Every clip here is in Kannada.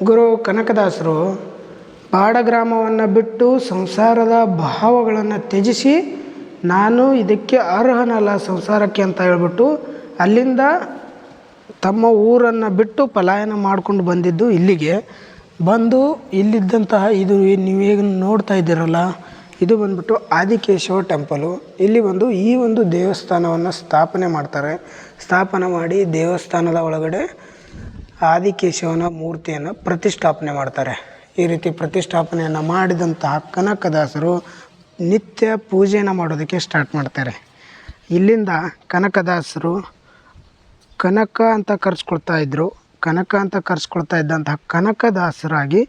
ಗುರು ಕನಕದಾಸರು ಬಾಡಗ್ರಾಮವನ್ನು ಬಿಟ್ಟು ಸಂಸಾರದ ಭಾವಗಳನ್ನು ತ್ಯಜಿಸಿ ನಾನು ಇದಕ್ಕೆ ಅರ್ಹನಲ್ಲ ಸಂಸಾರಕ್ಕೆ ಅಂತ ಹೇಳ್ಬಿಟ್ಟು ಅಲ್ಲಿಂದ ತಮ್ಮ ಊರನ್ನು ಬಿಟ್ಟು ಪಲಾಯನ ಮಾಡಿಕೊಂಡು ಬಂದಿದ್ದು ಇಲ್ಲಿಗೆ ಬಂದು ಇಲ್ಲಿದ್ದಂತಹ ಇದು ನೀವೇನು ನೋಡ್ತಾ ಇದ್ದೀರಲ್ಲ ಇದು ಬಂದ್ಬಿಟ್ಟು ಆದಿಕೇಶವ ಟೆಂಪಲು. ಇಲ್ಲಿ ಬಂದು ಈ ಒಂದು ದೇವಸ್ಥಾನವನ್ನು ಸ್ಥಾಪನೆ ಮಾಡ್ತಾರೆ. ಸ್ಥಾಪನೆ ಮಾಡಿ ದೇವಸ್ಥಾನದ ಒಳಗಡೆ ಆದಿಕೇಶವನ ಮೂರ್ತಿಯನ್ನು ಪ್ರತಿಷ್ಠಾಪನೆ ಮಾಡ್ತಾರೆ. ಈ ರೀತಿ ಪ್ರತಿಷ್ಠಾಪನೆಯನ್ನು ಮಾಡಿದಂತಹ ಕನಕದಾಸರು ನಿತ್ಯ ಪೂಜೆಯನ್ನು ಮಾಡೋದಕ್ಕೆ ಸ್ಟಾರ್ಟ್ ಮಾಡ್ತಾರೆ. ಇಲ್ಲಿಂದ ಕನಕದಾಸರು ಕನಕ ಅಂತ ಕರೆಸ್ಕೊಳ್ತಾ ಇದ್ದರು. ಕನಕ ಅಂತ ಕರೆಸ್ಕೊಳ್ತಾ ಇದ್ದಂತಹ ಕನಕದಾಸರಾಗಿ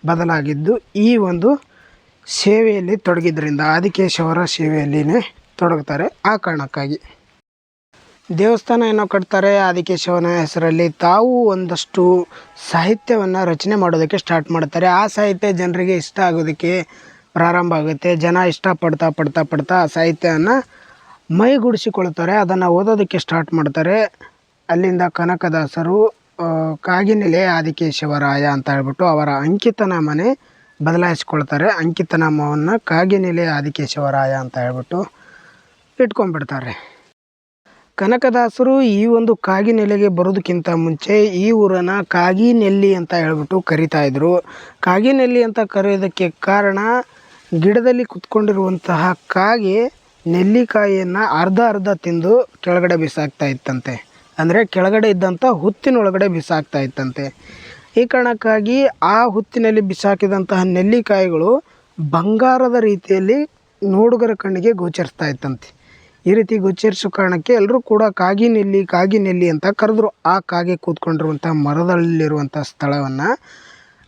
ಬದಲಾಗಿದ್ದು ಈ ಒಂದು ಸೇವೆಯಲ್ಲಿ ತೊಡಗಿದ್ರಿಂದ ಆದಿಕೇಶವರ ಸೇವೆಯಲ್ಲಿನೇ ತೊಡಗ್ತಾರೆ. ಆ ಕಾರಣಕ್ಕಾಗಿ ದೇವಸ್ಥಾನ ಏನೋ ಕಟ್ತಾರೆ. ಆದಿಕೇಶವನ ಹೆಸರಲ್ಲಿ ತಾವು ಒಂದಷ್ಟು ಸಾಹಿತ್ಯವನ್ನು ರಚನೆ ಮಾಡೋದಕ್ಕೆ ಸ್ಟಾರ್ಟ್ ಮಾಡ್ತಾರೆ. ಆ ಸಾಹಿತ್ಯ ಜನರಿಗೆ ಇಷ್ಟ ಆಗೋದಕ್ಕೆ ಪ್ರಾರಂಭ ಆಗುತ್ತೆ. ಜನ ಇಷ್ಟಪಡ್ತಾ ಪಡ್ತಾ ಪಡ್ತಾ ಆ ಸಾಹಿತ್ಯವನ್ನು ಮೈಗೂಡಿಸಿಕೊಳ್ತಾರೆ. ಅದನ್ನು ಓದೋದಕ್ಕೆ ಸ್ಟಾರ್ಟ್ ಮಾಡ್ತಾರೆ. ಅಲ್ಲಿಂದ ಕನಕದಾಸರು ಕಾಗಿನೆಲೆ ಆದಿಕೇಶವರಾಯ ಅಂತ ಹೇಳ್ಬಿಟ್ಟು ಅವರ ಅಂಕಿತನಾಮನೇ ಬದಲಾಯಿಸ್ಕೊಳ್ತಾರೆ. ಅಂಕಿತನಾಮವನ್ನು ಕಾಗಿನೆಲೆ ಆದಿಕೇಶವರಾಯ ಅಂತ ಹೇಳ್ಬಿಟ್ಟು ಇಟ್ಕೊಂಡ್ಬಿಡ್ತಾರೆ. ಕನಕದಾಸರು ಈ ಒಂದು ಕಾಗಿನೆಲೆಗೆ ಬರೋದಕ್ಕಿಂತ ಮುಂಚೆ ಈ ಊರನ್ನು ಕಾಗಿನೆಲ್ಲಿ ಅಂತ ಹೇಳ್ಬಿಟ್ಟು ಕರಿತಾ ಇದ್ರು. ಕಾಗಿನೆಲ್ಲಿ ಅಂತ ಕರೆಯೋದಕ್ಕೆ ಕಾರಣ ಗಿಡದಲ್ಲಿ ಕುತ್ಕೊಂಡಿರುವಂತಹ ಕಾಗೆ ನೆಲ್ಲಿಕಾಯಿಯನ್ನು ಅರ್ಧ ತಿಂದು ಕೆಳಗಡೆ ಬಿಸಾಕ್ತಾ ಇತ್ತಂತೆ. ಅಂದರೆ ಕೆಳಗಡೆ ಇದ್ದಂಥ ಹುತ್ತಿನೊಳಗಡೆ ಬಿಸಾಕ್ತಾ ಇತ್ತಂತೆ. ಈ ಕಾರಣಕ್ಕಾಗಿ ಆ ಹುತ್ತಿನಲ್ಲಿ ಬಿಸಾಕಿದಂತಹ ನೆಲ್ಲಿಕಾಯಿಗಳು ಬಂಗಾರದ ರೀತಿಯಲ್ಲಿ ನೋಡುಗರ ಕಣ್ಣಿಗೆ ಗೋಚರಿಸ್ತಾ ಇತ್ತಂತೆ. ಈ ರೀತಿ ಗೋಚರಿಸೋ ಕಾರಣಕ್ಕೆ ಎಲ್ಲರೂ ಕೂಡ ಕಾಗಿನೆಲ್ಲಿ ಅಂತ ಕರೆದ್ರು. ಆ ಕಾಗೆ ಕೂತ್ಕೊಂಡಿರುವಂಥ ಮರದಲ್ಲಿರುವಂಥ ಸ್ಥಳವನ್ನು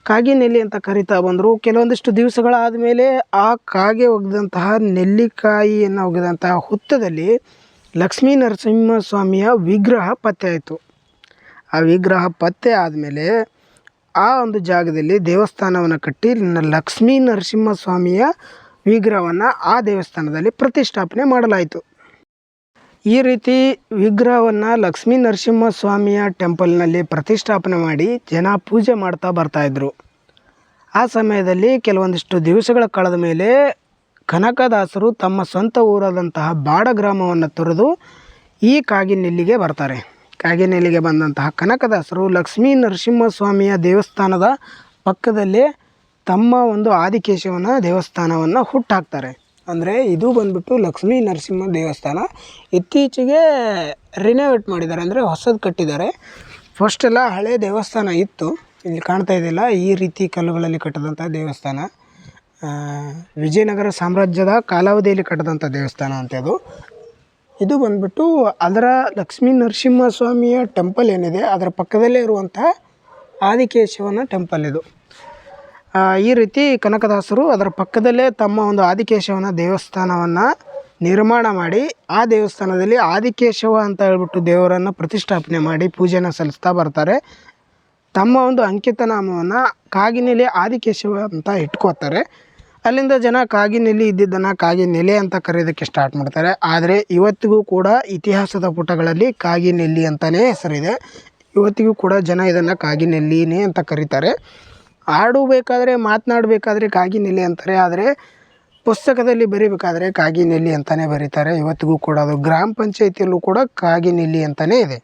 ಕಾಗಿನೆಲ್ಲಿ ಅಂತ ಕರಿತಾ ಬಂದರು. ಕೆಲವೊಂದಿಷ್ಟು ದಿವಸಗಳಾದ ಮೇಲೆ ಆ ಕಾಗೆ ಒಗೆದಂತಹ ನೆಲ್ಲಿಕಾಯಿಯನ್ನು ಒಗೆದಂತಹ ಹುತ್ತದಲ್ಲಿ ಲಕ್ಷ್ಮೀ ನರಸಿಂಹಸ್ವಾಮಿಯ ವಿಗ್ರಹ ಪತ್ತೆ ಆಯಿತು. ಆ ವಿಗ್ರಹ ಪತ್ತೆ ಆದಮೇಲೆ ಆ ಒಂದು ಜಾಗದಲ್ಲಿ ದೇವಸ್ಥಾನವನ್ನು ಕಟ್ಟಿ ಲಕ್ಷ್ಮೀ ನರಸಿಂಹಸ್ವಾಮಿಯ ವಿಗ್ರಹವನ್ನು ಆ ದೇವಸ್ಥಾನದಲ್ಲಿ ಪ್ರತಿಷ್ಠಾಪನೆ ಮಾಡಲಾಯಿತು. ಈ ರೀತಿ ವಿಗ್ರಹವನ್ನು ಲಕ್ಷ್ಮೀ ನರಸಿಂಹಸ್ವಾಮಿಯ ಟೆಂಪಲ್ನಲ್ಲಿ ಪ್ರತಿಷ್ಠಾಪನೆ ಮಾಡಿ ಜನ ಪೂಜೆ ಮಾಡ್ತಾ ಬರ್ತಾಯಿದ್ರು. ಆ ಸಮಯದಲ್ಲಿ ಕೆಲವೊಂದಿಷ್ಟು ದಿವಸಗಳ ಕಳೆದ ಮೇಲೆ ಕನಕದಾಸರು ತಮ್ಮ ಸ್ವಂತ ಊರಾದಂತಹ ಬಾಡಗ್ರಾಮವನ್ನು ತೊರೆದು ಈ ಕಾಗಿನೆಲ್ಲಿಗೆ ಬರ್ತಾರೆ. ಕಾಗಿನೆಲ್ಲಿಗೆ ಬಂದಂತಹ ಕನಕದಾಸರು ಲಕ್ಷ್ಮೀ ನರಸಿಂಹಸ್ವಾಮಿಯ ದೇವಸ್ಥಾನದ ಪಕ್ಕದಲ್ಲೇ ತಮ್ಮ ಒಂದು ಆದಿಕೇಶವನ ದೇವಸ್ಥಾನವನ್ನು ಹುಟ್ಟಾಕ್ತಾರೆ. ಅಂದರೆ ಇದು ಬಂದ್ಬಿಟ್ಟು ಲಕ್ಷ್ಮೀ ನರಸಿಂಹ ದೇವಸ್ಥಾನ ಇತ್ತೀಚೆಗೆ ರಿನೋವೇಟ್ ಮಾಡಿದ್ದಾರೆ, ಅಂದರೆ ಹೊಸದು ಕಟ್ಟಿದ್ದಾರೆ. ಫಸ್ಟೆಲ್ಲ ಹಳೆ ದೇವಸ್ಥಾನ ಇತ್ತು, ಇಲ್ಲಿ ಕಾಣ್ತಾ ಇದೆಯಲ್ಲ ಈ ರೀತಿ ಕಲ್ಲುಗಳಲ್ಲಿ ಕಟ್ಟಿದಂಥ ದೇವಸ್ಥಾನ. ವಿಜಯನಗರ ಸಾಮ್ರಾಜ್ಯದ ಕಾಲಾವಧಿಯಲ್ಲಿ ಕಟ್ಟಿದಂಥ ದೇವಸ್ಥಾನ ಅಂತ ಇದು ಬಂದ್ಬಿಟ್ಟು ಅದರ ಲಕ್ಷ್ಮೀ ನರಸಿಂಹಸ್ವಾಮಿಯ ಟೆಂಪಲ್ ಏನಿದೆ ಅದರ ಪಕ್ಕದಲ್ಲೇ ಇರುವಂತಹ ಆದಿಕೇಶವನ ಟೆಂಪಲ್ ಇದು. ಈ ರೀತಿ ಕನಕದಾಸರು ಅದರ ಪಕ್ಕದಲ್ಲೇ ತಮ್ಮ ಒಂದು ಆದಿಕೇಶವನ ದೇವಸ್ಥಾನವನ್ನು ನಿರ್ಮಾಣ ಮಾಡಿ ಆ ದೇವಸ್ಥಾನದಲ್ಲಿ ಆದಿಕೇಶವ ಅಂತ ಹೇಳ್ಬಿಟ್ಟು ದೇವರನ್ನು ಪ್ರತಿಷ್ಠಾಪನೆ ಮಾಡಿ ಪೂಜೆನ ಸಲ್ಲಿಸ್ತಾ ಬರ್ತಾರೆ. ತಮ್ಮ ಒಂದು ಅಂಕಿತನಾಮವನ್ನು ಕಾಗಿನೆಲೆ ಆದಿಕೇಶವ ಅಂತ ಇಟ್ಕೋತಾರೆ. ಅಲ್ಲಿಂದ ಜನ ಕಾಗಿನೆಲ್ಲಿ ಇದ್ದಿದ್ದನ್ನು ಕಾಗಿನೆಲೆ ಅಂತ ಕರೆಯೋದಕ್ಕೆ ಸ್ಟಾರ್ಟ್ ಮಾಡ್ತಾರೆ. ಆದರೆ ಇವತ್ತಿಗೂ ಕೂಡ ಇತಿಹಾಸದ ಪುಟಗಳಲ್ಲಿ ಕಾಗಿನೆಲ್ಲಿ ಅಂತಲೇ ಹೆಸರಿದೆ. ಇವತ್ತಿಗೂ ಕೂಡ ಜನ ಇದನ್ನು ಕಾಗಿನೆಲ್ಲಿನೇ ಅಂತ ಕರೀತಾರೆ. ಆಡಬೇಕಾದ್ರೆ ಮಾತನಾಡಬೇಕಾದ್ರೆ ಕಾಗಿನೆಲ್ಲಿ ಅಂತಾರೆ, ಆದರೆ ಪುಸ್ತಕದಲ್ಲಿ ಬರೀಬೇಕಾದ್ರೆ ಕಾಗಿನೆಲ್ಲಿ ಅಂತಲೇ ಬರೀತಾರೆ. ಇವತ್ತಿಗೂ ಕೂಡ ಅದು ಗ್ರಾಮ ಪಂಚಾಯಿತಿಯಲ್ಲೂ ಕೂಡ ಕಾಗಿನೆಲ್ಲಿ ಅಂತಲೇ ಇದೆ.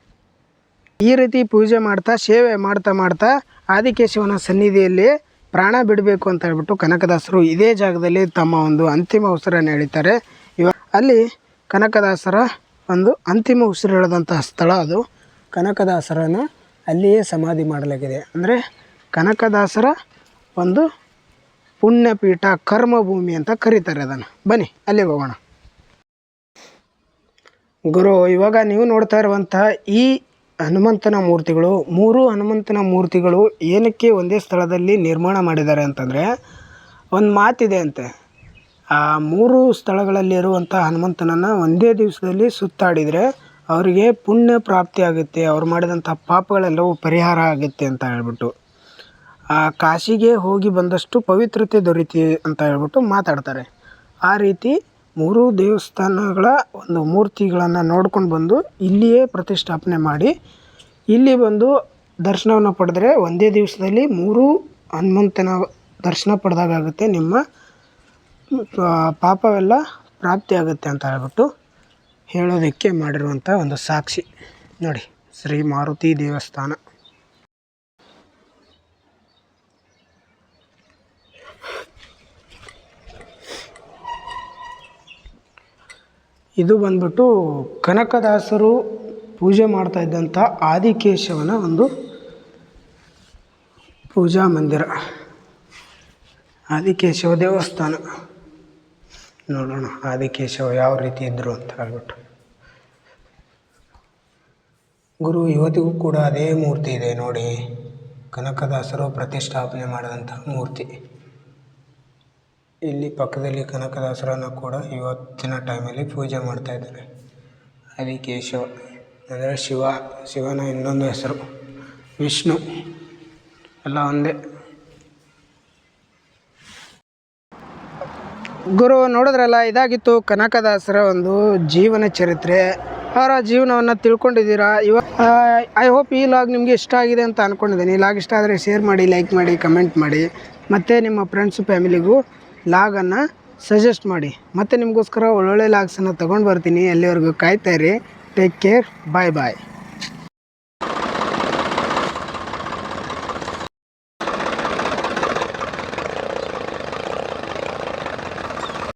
ಈ ರೀತಿ ಪೂಜೆ ಮಾಡ್ತಾ ಸೇವೆ ಮಾಡ್ತಾ ಆದಿಕೇಶವನ ಸನ್ನಿಧಿಯಲ್ಲಿ ಪ್ರಾಣ ಬಿಡಬೇಕು ಅಂತ ಹೇಳ್ಬಿಟ್ಟು ಕನಕದಾಸರು ಇದೇ ಜಾಗದಲ್ಲಿ ತಮ್ಮ ಒಂದು ಅಂತಿಮ ಉಸಿರನ್ನು ಎಳಿತಾರೆ. ಅಲ್ಲಿ ಕನಕದಾಸರ ಒಂದು ಅಂತಿಮ ಉಸಿರು ಎಳೆದಂತಹ ಸ್ಥಳ ಅದು. ಕನಕದಾಸರನ್ನು ಅಲ್ಲಿಯೇ ಸಮಾಧಿ ಮಾಡಲಾಗಿದೆ. ಅಂದರೆ ಕನಕದಾಸರ ಒಂದು ಪುಣ್ಯಪೀಠ ಕರ್ಮಭೂಮಿ ಅಂತ ಕರೀತಾರೆ ಅದನ್ನು. ಬನ್ನಿ ಅಲ್ಲಿಗೆ ಹೋಗೋಣ. ಗುರು, ಇವಾಗ ನೀವು ನೋಡ್ತಾ ಇರುವಂತಹ ಈ ಹನುಮಂತನ ಮೂರ್ತಿಗಳು, 3 ಹನುಮಂತನ ಮೂರ್ತಿಗಳು ಏನಕ್ಕೆ ಒಂದೇ ಸ್ಥಳದಲ್ಲಿ ನಿರ್ಮಾಣ ಮಾಡಿದ್ದಾರೆ ಅಂತಂದರೆ ಒಂದು ಮಾತಿದೆ ಅಂತೆ. ಆ 3 ಸ್ಥಳಗಳಲ್ಲಿರುವಂಥ ಹನುಮಂತನನ್ನು ಒಂದೇ ದಿವಸದಲ್ಲಿ ಸುತ್ತಾಡಿದರೆ ಅವರಿಗೆ ಪುಣ್ಯ ಪ್ರಾಪ್ತಿ ಆಗುತ್ತೆ, ಅವ್ರು ಮಾಡಿದಂಥ ಪಾಪಗಳೆಲ್ಲವೂ ಪರಿಹಾರ ಆಗುತ್ತೆ ಅಂತ ಹೇಳ್ಬಿಟ್ಟು, ಆ ಕಾಶಿಗೆ ಹೋಗಿ ಬಂದಷ್ಟು ಪವಿತ್ರತೆ ದೊರೀತಿ ಅಂತ ಹೇಳ್ಬಿಟ್ಟು ಮಾತಾಡ್ತಾರೆ. ಆ ರೀತಿ 3 ದೇವಸ್ಥಾನಗಳ ಒಂದು ಮೂರ್ತಿಗಳನ್ನು ನೋಡ್ಕೊಂಡು ಬಂದು ಇಲ್ಲಿಯೇ ಪ್ರತಿಷ್ಠಾಪನೆ ಮಾಡಿ ಇಲ್ಲಿ ಬಂದು ದರ್ಶನವನ್ನು ಪಡೆದ್ರೆ ಒಂದೇ ದಿವಸದಲ್ಲಿ 3 ಹನುಮಂತನ ದರ್ಶನ ಪಡೆದಾಗುತ್ತೆ. ನಿಮ್ಮ ಪಾಪವೆಲ್ಲ ಪ್ರಾಪ್ತಿಯಾಗುತ್ತೆ ಅಂತ ಹೇಳ್ಬಿಟ್ಟು ಹೇಳೋದಕ್ಕೆ ಮಾಡಿರುವಂಥ ಒಂದು ಸಾಕ್ಷಿ ನೋಡಿ. ಶ್ರೀ ಮಾರುತಿ ದೇವಸ್ಥಾನ. ಇದು ಬಂದ್ಬಿಟ್ಟು ಕನಕದಾಸರು ಪೂಜೆ ಮಾಡ್ತಾ ಇದ್ದಂಥ ಆದಿಕೇಶವನ ಒಂದು ಪೂಜಾ ಮಂದಿರ, ಆದಿಕೇಶವ ದೇವಸ್ಥಾನ. ನೋಡೋಣ ಆದಿಕೇಶವ ಯಾವ ರೀತಿ ಇದ್ದರು ಅಂತ ಹೇಳ್ಬಿಟ್ಟು. ಗುರು ಇವತ್ತಿಗೂ ಕೂಡ ಅದೇ ಮೂರ್ತಿ ಇದೆ ನೋಡಿ, ಕನಕದಾಸರು ಪ್ರತಿಷ್ಠಾಪನೆ ಮಾಡಿದಂಥ ಮೂರ್ತಿ. ಇಲ್ಲಿ ಪಕ್ಕದಲ್ಲಿ ಕನಕದಾಸರನ್ನು ಕೂಡ ಇವತ್ತಿನ ಟೈಮಲ್ಲಿ ಪೂಜೆ ಮಾಡ್ತಾ ಇದ್ದಾರೆ. ಆದಿಕೇಶವ ಅಂದರೆ ಶಿವನ ಇನ್ನೊಂದು ಹೆಸರು ವಿಷ್ಣು, ಎಲ್ಲ ಒಂದೇ. ಗುರು ನೋಡಿದ್ರಲ್ಲ, ಇದಾಗಿತ್ತು ಕನಕದಾಸರ ಒಂದು ಜೀವನ ಚರಿತ್ರೆ. ಅವರ ಜೀವನವನ್ನು ತಿಳ್ಕೊಂಡಿದ್ದೀರಾ. ಐ ಹೋಪ್ ಈ ಲಾಗ್ ನಿಮಗೆ ಇಷ್ಟ ಆಗಿದೆ ಅಂತ ಅಂದ್ಕೊಂಡಿದ್ದೀನಿ. ಲಾಗ್ ಇಷ್ಟ ಆದರೆ ಶೇರ್ ಮಾಡಿ, ಲೈಕ್ ಮಾಡಿ, ಕಮೆಂಟ್ ಮಾಡಿ, ಮತ್ತು ನಿಮ್ಮ ಫ್ರೆಂಡ್ಸು ಫ್ಯಾಮಿಲಿಗೂ ಲಾಗನ್ನು ಸಜೆಸ್ಟ್ ಮಾಡಿ. ಮತ್ತು ನಿಮಗೋಸ್ಕರ ಒಳ್ಳೊಳ್ಳೆ ಲಾಗ್ಸನ್ನು ತೊಗೊಂಡು ಬರ್ತೀನಿ. ಅಲ್ಲಿವರೆಗೂ ಕಾಯ್ತಾ ಇರಿ. Take care. ಬಾಯ್ ಬಾಯ್.